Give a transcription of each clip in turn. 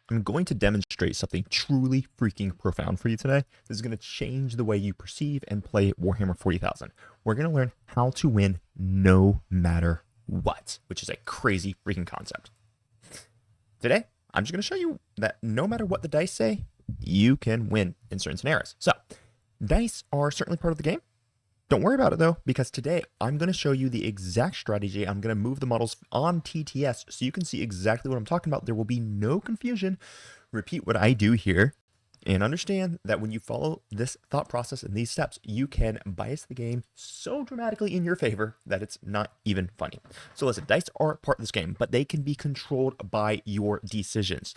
I'm going to demonstrate something truly freaking profound for you today. This is going to change the way you perceive and play Warhammer 40,000. We're going to learn how to win no matter what, which is a crazy freaking concept. Today, I'm just going to show you that no matter what the dice say, you can win in certain scenarios. So, dice are certainly part of the game. Don't worry about it though, because today I'm going to show you the exact strategy. I'm going to move the models on TTS so you can see exactly what I'm talking about. There will be no confusion. Repeat what I do here and understand that when you follow this thought process and these steps, you can bias the game so dramatically in your favor that it's not even funny. So listen, dice are part of this game, but they can be controlled by your decisions.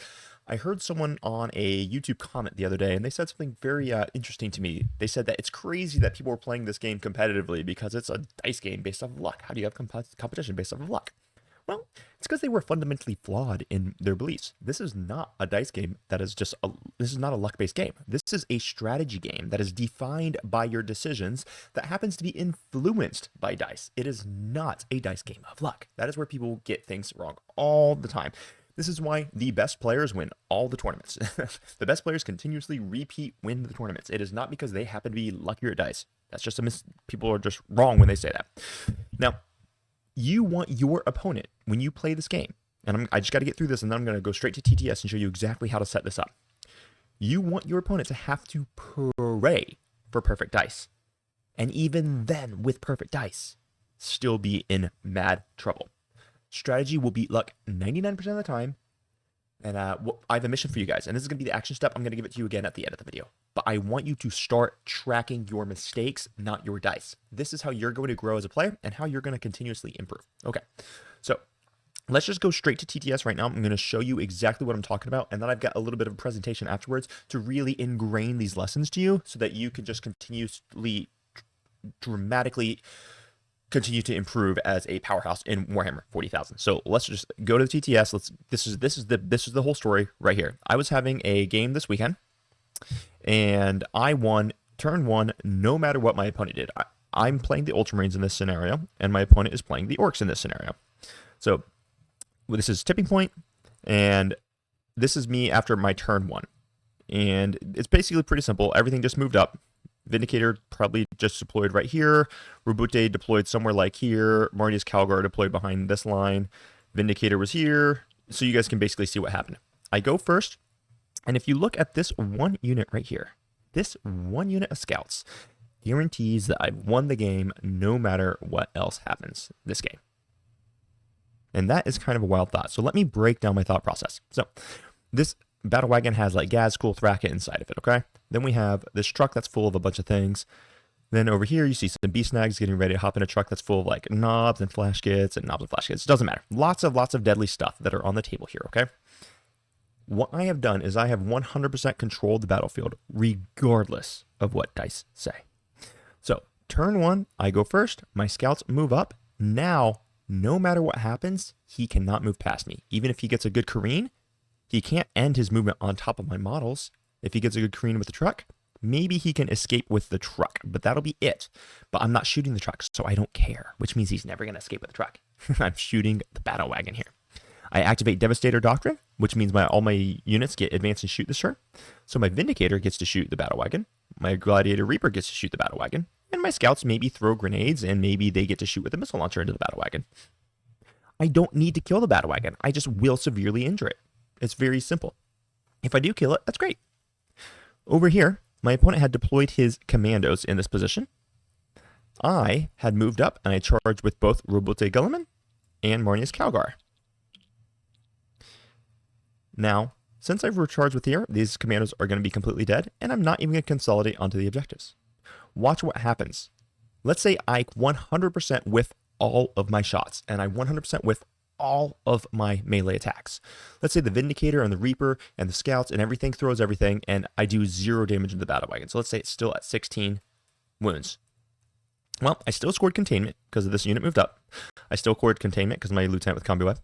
I heard someone on a YouTube comment the other day, and they said something very interesting to me. They said that it's crazy that people are playing this game competitively because it's a dice game based off of luck. How do you have competition based off of luck? Well, it's because they were fundamentally flawed in their beliefs. This is not a dice game that is just this is not a luck-based game. This is a strategy game that is defined by your decisions that happens to be influenced by dice. It is not a dice game of luck. That is where people get things wrong all the time. This is why the best players win all the tournaments. The best players continuously win the tournaments. It is not because they happen to be luckier at dice. That's just people are just wrong when they say that. Now, you want your opponent, when you play this game, and I just got to get through this, and then I'm going to go straight to TTS and show you exactly how to set this up. You want your opponent to have to pray for perfect dice. And even then, with perfect dice, still be in mad trouble. Strategy will beat luck 99% of the time. And I have a mission for you guys. And this is going to be the action step. I'm going to give it to you again at the end of the video. But I want you to start tracking your mistakes, not your dice. This is how you're going to grow as a player and how you're going to continuously improve. Okay, so let's just go straight to TTS right now. I'm going to show you exactly what I'm talking about. And then I've got a little bit of a presentation afterwards to really ingrain these lessons to you so that you can just continuously, dramatically continue to improve as a powerhouse in Warhammer 40,000. So let's just go to the TTS. This is the whole story right here. I was having a game this weekend, and I won turn one no matter what my opponent did. I'm playing the Ultramarines in this scenario, and my opponent is playing the Orcs in this scenario. So this is tipping point, and this is me after my turn one. And it's basically pretty simple. Everything just moved up. Vindicator probably just deployed right here. Robute deployed somewhere like here. Marty's Calgar deployed behind this line. Vindicator was here. So you guys can basically see what happened. I go first. And if you look at this one unit right here, this one unit of scouts guarantees that I've won the game no matter what else happens this game. And that is kind of a wild thought. So let me break down my thought process. So this battle wagon has like Gaz, Cool, Thracket inside of it, okay? Then we have this truck that's full of a bunch of things. Then over here, you see some beast snags getting ready to hop in a truck that's full of like knobs and flash kits and knobs and flash kits. It doesn't matter. Lots of deadly stuff that are on the table here, okay? What I have done is I have 100% controlled the battlefield regardless of what dice say. So turn one, I go first. My scouts move up. Now, no matter what happens, he cannot move past me. Even if he gets a good careen, he can't end his movement on top of my models. If he gets a good careen with the truck, maybe he can escape with the truck, but that'll be it. But I'm not shooting the truck, so I don't care, which means he's never going to escape with the truck. I'm shooting the battle wagon here. I activate Devastator Doctrine, which means all my units get advance and shoot this turn. So my Vindicator gets to shoot the battle wagon. My Gladiator Reaper gets to shoot the battle wagon. And my scouts maybe throw grenades, and maybe they get to shoot with a missile launcher into the battle wagon. I don't need to kill the battle wagon. I just will severely injure it. It's very simple. If I do kill it, that's great. Over here, my opponent had deployed his commandos in this position. I had moved up, and I charged with both Robute Guilliman and Marnius Calgar. Now, since I've recharged with here, these commandos are going to be completely dead, and I'm not even going to consolidate onto the objectives. Watch what happens. Let's say I 100% whiff all of my shots, and I 100% whiff all of my melee attacks. Let's say the Vindicator and the Reaper and the Scouts and everything throws everything, and I do 0 damage in the battle wagon. So let's say it's still at 16 wounds. Well, I still scored containment because this unit moved up. I still scored containment because my Lieutenant with Combi Web.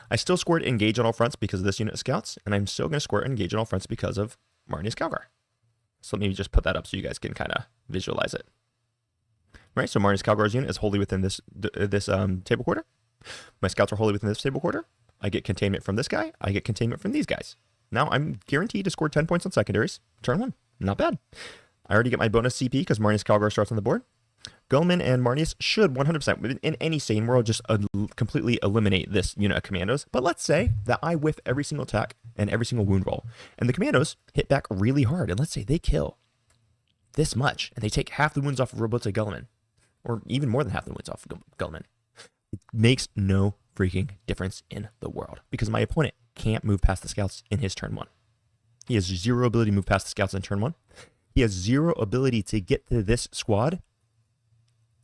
I still scored engage on all fronts because of this unit of Scouts, and I'm still going to score engage on all fronts because of Marnius Calgar. So let me just put that up so you guys can kind of visualize it. Right, so Marnius Calgar's unit is wholly within this table quarter. My scouts are wholly within this table quarter. I get containment from this guy. I get containment from these guys. Now I'm guaranteed to score 10 points on secondaries. Turn 1. Not bad. I already get my bonus CP because Marnius Calgar starts on the board. Guilliman and Marnius should 100% in any sane world just completely eliminate this unit of commandos. But let's say that I whiff every single attack and every single wound roll, and the commandos hit back really hard, and let's say they kill this much, and they take half the wounds off of Roboto Guilliman, or even more than half the wounds off of Guilliman. It makes no freaking difference in the world because my opponent can't move past the scouts in his turn 1. He has 0 ability to move past the scouts in turn 1. He has 0 ability to get to this squad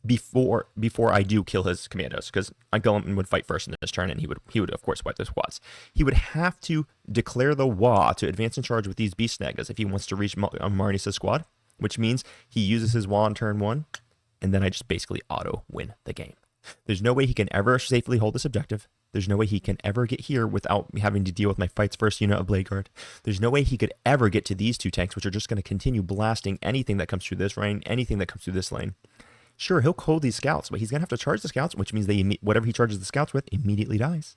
before I do kill his commandos, because Guilliman would fight first in this turn, and he would of course wipe the squads. He would have to declare the Wa to advance in charge with these beast snaggers if he wants to reach Marnius' squad, which means he uses his Wa on turn 1, and then I just basically auto win the game. There's no way he can ever safely hold this objective. There's no way he can ever get here without having to deal with my fight's first unit of Blade Guard. There's no way he could ever get to these 2 tanks, which are just going to continue blasting anything that comes through this lane, anything that comes through this lane. Sure, he'll hold these scouts, but he's going to have to charge the scouts, which means whatever he charges the scouts with immediately dies.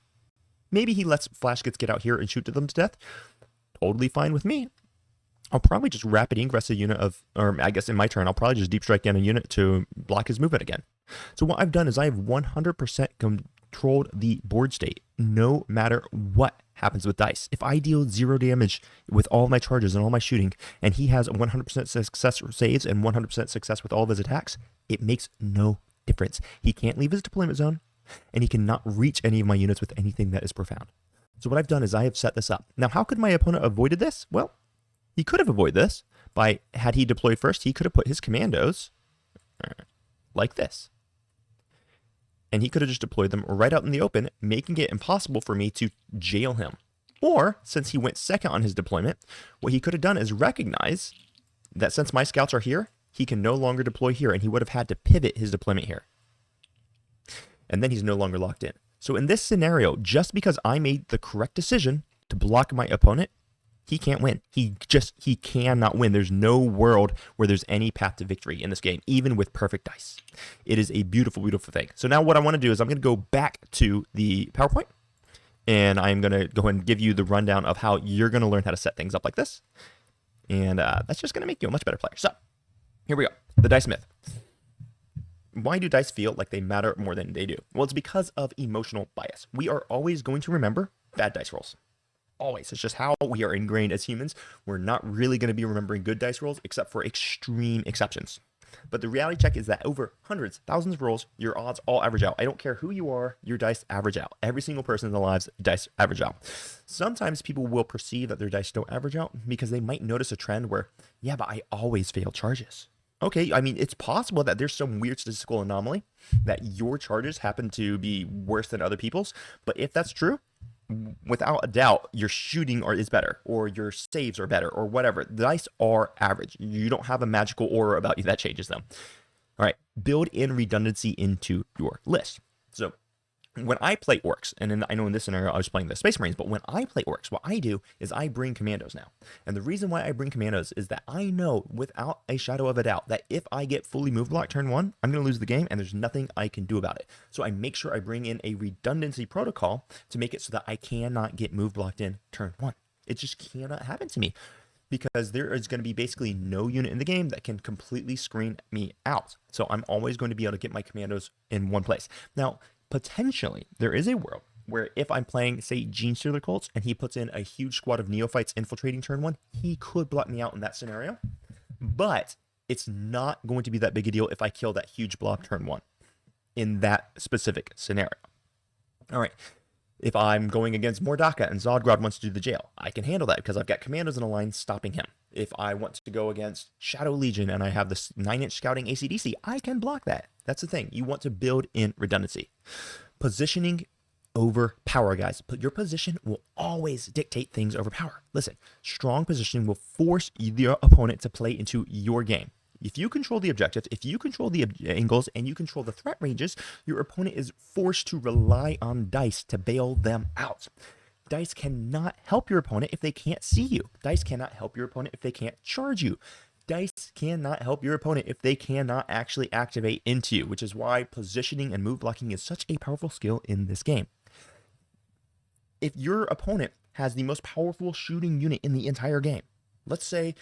Maybe he lets Flash Gets get out here and shoot them to death. Totally fine with me. I'll probably just rapid ingress a unit of, or I guess in my turn, I'll probably just deep strike down a unit to block his movement again. So what I've done is I have 100% controlled the board state, no matter what happens with dice. If I deal 0 damage with all my charges and all my shooting, and he has 100% success saves and 100% success with all of his attacks, it makes no difference. He can't leave his deployment zone, and he cannot reach any of my units with anything that is profound. So what I've done is I have set this up. Now, how could my opponent avoided this? Well, he could have avoided this by, had he deployed first, he could have put his commandos like this. And he could have just deployed them right out in the open, making it impossible for me to jail him. Or, since he went second on his deployment, what he could have done is recognize that since my scouts are here, he can no longer deploy here, and he would have had to pivot his deployment here. And then he's no longer locked in. So in this scenario, just because I made the correct decision to block my opponent, he can't win. He cannot win. There's no world where there's any path to victory in this game, even with perfect dice. It is a beautiful, beautiful thing. So now what I want to do is I'm going to go back to the PowerPoint, and I'm going to go ahead and give you the rundown of how you're going to learn how to set things up like this. And that's just going to make you a much better player. So here we go. The dice myth. Why do dice feel like they matter more than they do? Well, it's because of emotional bias. We are always going to remember bad dice rolls. Always. It's just how we are ingrained as humans. We're not really going to be remembering good dice rolls except for extreme exceptions. But the reality check is that over hundreds, thousands of rolls, your odds all average out. I don't care who you are, your dice average out. Every single person in their lives, dice average out. Sometimes people will perceive that their dice don't average out because they might notice a trend where, yeah, but I always fail charges. Okay, I mean, it's possible that there's some weird statistical anomaly that your charges happen to be worse than other people's. But if that's true, without a doubt, your shooting is better, or your saves are better, or whatever. The dice are average. You don't have a magical aura about you that changes them. All right, build in redundancy into your list. So when I play orcs, and I know in this scenario I was playing the Space Marines, but when I play orcs, what I do is I bring commandos now. And the reason why I bring commandos is that I know without a shadow of a doubt that if I get fully move blocked turn 1, I'm going to lose the game, and there's nothing I can do about it. So I make sure I bring in a redundancy protocol to make it so that I cannot get move blocked in turn 1. It just cannot happen to me, because there is going to be basically no unit in the game that can completely screen me out. So I'm always going to be able to get my commandos in one place. Now, potentially, there is a world where if I'm playing, say, Gene Stealer Colts, and he puts in a huge squad of neophytes infiltrating turn 1, he could block me out in that scenario. But it's not going to be that big a deal if I kill that huge blob turn 1 in that specific scenario. All right. If I'm going against Mordaka and Zodgrod wants to do the jail, I can handle that because I've got commandos in a line stopping him. If I want to go against Shadow Legion and I have this 9-inch scouting ACDC, I can block that. That's the thing. You want to build in redundancy. Positioning over power, guys. Your position will always dictate things over power. Listen, strong positioning will force your opponent to play into your game. If you control the objectives, if you control the angles, and you control the threat ranges, your opponent is forced to rely on dice to bail them out. Dice cannot help your opponent if they can't see you. Dice cannot help your opponent if they can't charge you. Dice cannot help your opponent if they cannot actually activate into you, which is why positioning and move blocking is such a powerful skill in this game. If your opponent has the most powerful shooting unit in the entire game. Let's say,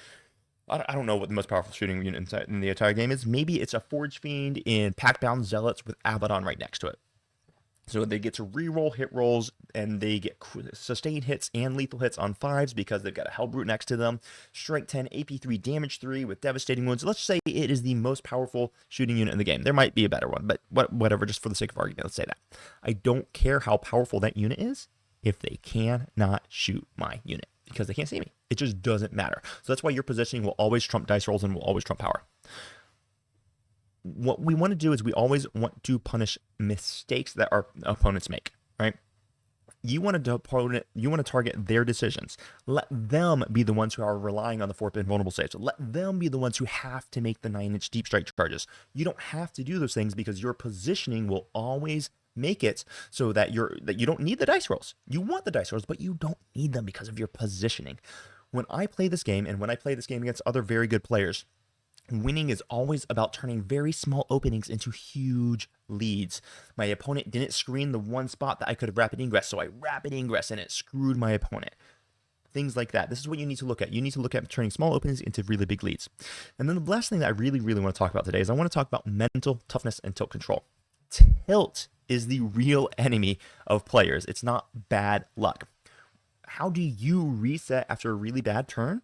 I don't know what the most powerful shooting unit in the entire game is. Maybe it's a Forge Fiend in Packbound Zealots with Abaddon right next to it. So they get to reroll hit rolls, and they get sustained hits and lethal hits on 5s because they've got a Hellbrute next to them. Strike 10, AP 3, damage 3 with devastating wounds. Let's say it is the most powerful shooting unit in the game. There might be a better one, but whatever, just for the sake of argument, let's say that. I don't care how powerful that unit is if they cannot shoot my unit because they can't see me. It just doesn't matter. So that's why your positioning will always trump dice rolls and will always trump power. What we want to do is we always want to punish mistakes that our opponents make, right? You want to target their decisions. Let them be the ones who are relying on the 4-pin vulnerable saves. Let them be the ones who have to make the 9-inch deep strike charges. You don't have to do those things because your positioning will always make it so that you don't need the dice rolls. You want the dice rolls, but you don't need them because of your positioning. When I play this game, and when I play this game against other very good players, winning is always about turning very small openings into huge leads. My opponent didn't screen the one spot that I could have rapid ingress, so I rapid ingress and it screwed my opponent. Things like that. This is what you need to look at. You need to look at turning small openings into really big leads. And then the last thing that I really want to talk about today is I want to talk about mental toughness and tilt control. Tilt is the real enemy of players. It's not bad luck. How do you reset after a really bad turn?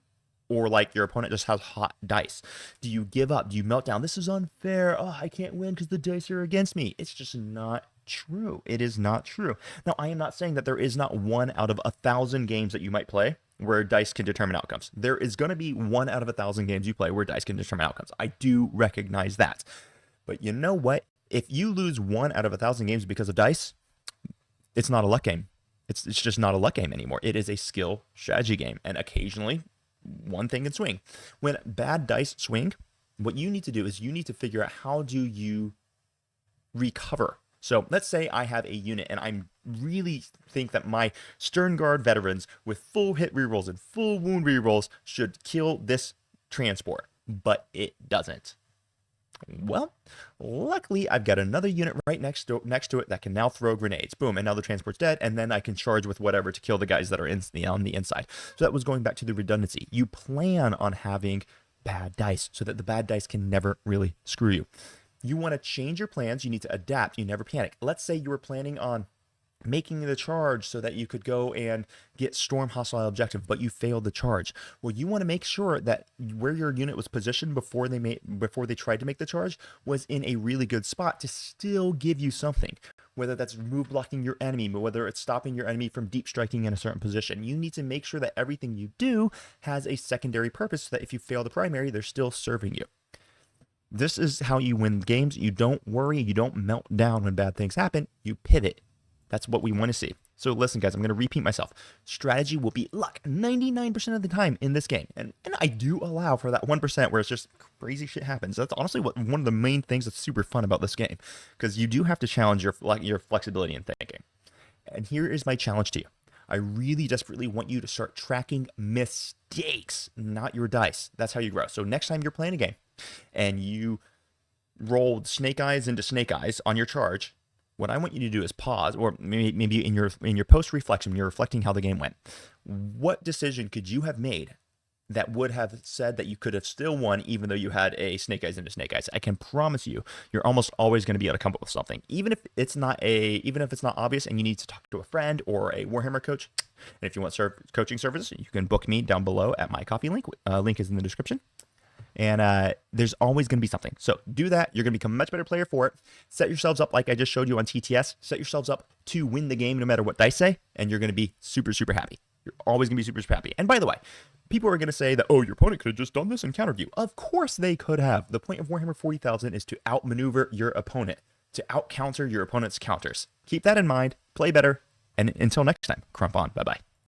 Or like your opponent just has hot dice? Do you give up? Do you melt down? This is unfair. Oh, I can't win because the dice are against me. It's just not true. It is not true. Now, I am not saying that there is not 1 out of 1,000 games that you might play where dice can determine outcomes. There is going to be 1 out of 1,000 games you play where dice can determine outcomes. I do recognize that. But you know what? If you lose 1 out of 1,000 games because of dice, it's not a luck game. It's just not a luck game anymore. It is a skill strategy game. And occasionally, one thing can swing. When bad dice swing, what you need to do is you need to figure out how do you recover. So let's say I have a unit and I really think that my Stern Guard veterans with full hit rerolls and full wound rerolls should kill this transport, but it doesn't. Well, luckily I've got another unit right next to it that can now throw grenades. Boom, and now the transport's dead, and then I can charge with whatever to kill the guys that are on the inside. So that was going back to the redundancy. You plan on having bad dice so that the bad dice can never really screw you. You want to change your plans. You need to adapt. You never panic. Let's say you were planning on making the charge so that you could go and get storm hostile objective, but you failed the charge. Well, you want to make sure that where your unit was positioned before they tried to make the charge was in a really good spot to still give you something, whether that's move blocking your enemy, whether it's stopping your enemy from deep striking in a certain position. You need to make sure that everything you do has a secondary purpose so that if you fail the primary, they're still serving you. This is how you win games. You don't worry. You don't melt down when bad things happen. You pivot. That's what we want to see. So listen, guys, I'm going to repeat myself. Strategy will beat luck 99% of the time in this game. And I do allow for that 1% where it's just crazy shit happens. That's honestly one of the main things that's super fun about this game, because you do have to challenge your flexibility in thinking. And here is my challenge to you. I really desperately want you to start tracking mistakes, not your dice. That's how you grow. So next time you're playing a game and you rolled snake eyes into snake eyes on your charge, what I want you to do is pause, or maybe in your post-reflection, you're reflecting how the game went. What decision could you have made that would have said that you could have still won even though you had a snake eyes into snake eyes? I can promise you, you're almost always going to be able to come up with something, even if it's not obvious and you need to talk to a friend or a Warhammer coach. And if you want coaching services, you can book me down below at my coffee link. Link is in the description. And there's always going to be something. So do that. You're going to become a much better player for it. Set yourselves up like I just showed you on TTS. Set yourselves up to win the game no matter what dice say, and you're going to be super, super happy. You're always going to be super, super happy. And by the way, people are going to say that, oh, your opponent could have just done this and countered you. Of course they could have. The point of Warhammer 40,000 is to outmaneuver your opponent, to out-counter your opponent's counters. Keep that in mind. Play better. And until next time, crump on. Bye-bye.